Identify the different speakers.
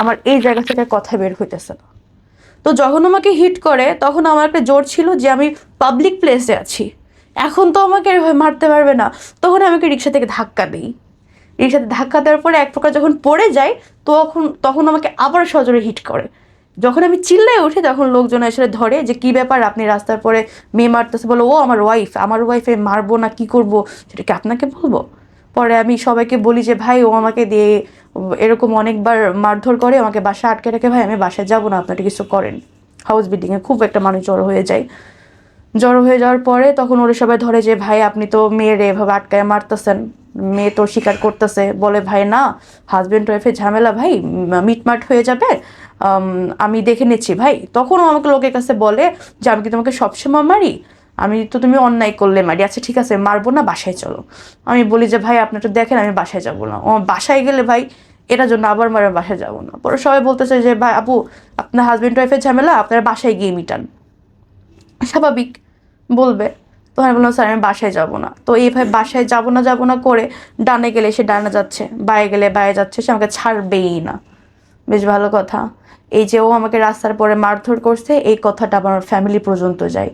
Speaker 1: আমার এই জায়গা থেকে কথা বের হইতেছে না। তো যখন আমাকে হিট করে তখন আমার একটা জোর ছিল যে আমি পাবলিক প্লেসে আছি, এখন তো আমাকে এভাবে মারতে পারবে না। তখন আমাকে রিক্সা থেকে ধাক্কা দিই, রিক্সাতে ধাক্কা দেওয়ার পরে এক প্রকার যখন পড়ে যাই তখন তখন আমাকে আবার সজোরে হিট করে। যখন আমি চিল্লায় উঠি তখন লোকজন এসে ধরে যে কি ব্যাপার, আপনি রাস্তার পরে মেয়ে মারতেছে, বলো ও আমার ওয়াইফ, আমার ওয়াইফে মারবো না কি করব সেটা কি আপনাকে বলবো? পরে আমি সবাইকে বলি যে ভাই ও আমাকে দিয়ে এরকম অনেকবার মারধর করে, আমাকে বাসায় আটকে রেখে, ভাই আমি বাসায় যাবো না, আপনারা কিছু করেন। হাউস বিল্ডিংয়ে খুব একটা মানুষ জড়ো হয়ে যায়। জড়ো হয়ে যাওয়ার পরে তখন ওরা সবাই ধরে যে ভাই আপনি তো মেয়েরে এভাবে আটকায় মারতেছেন, মেয়ে তো স্বীকার করতেছে। বলে ভাই না, হাজব্যান্ড ওয়াইফের ঝামেলা ভাই, মিটমাট হয়ে যাবে, আমি দেখে নিচ্ছি ভাই। তখনও আমাকে লোকের কাছে বলে যে আমি কি তোমাকে সবসময় মারি, আমি তো তুমি অন্যায় করলে মারি, আচ্ছা ঠিক আছে মারবো না, বাসায় চলো। আমি বলি যে ভাই আপনি তো দেখেন আমি বাসায় যাবো না, ও বাসায় গেলে ভাই এটার জন্য আবার মারে বাসায় যাবো না। পরে সবাই বলতেছে যে ভাই আপু আপনার হাজব্যান্ড ওয়াইফের ঝামেলা আপনার বাসায় গিয়ে মিটান, স্বাভাবিক বলবে। তো আমি বললাম স্যার আমি বাসায় যাব না। তো এইভাবে বাসায় যাব না করে ডানে গেলে সে ডানে যাচ্ছে, বায়ে গেলে বায়ে যাচ্ছে, সে আমাকে ছাড়বেই না। বেশ ভালো কথা। এই যে ও আমাকে রাস্তার পরে মারধর করছে এই কথাটা আমার ফ্যামিলি পর্যন্ত যায়।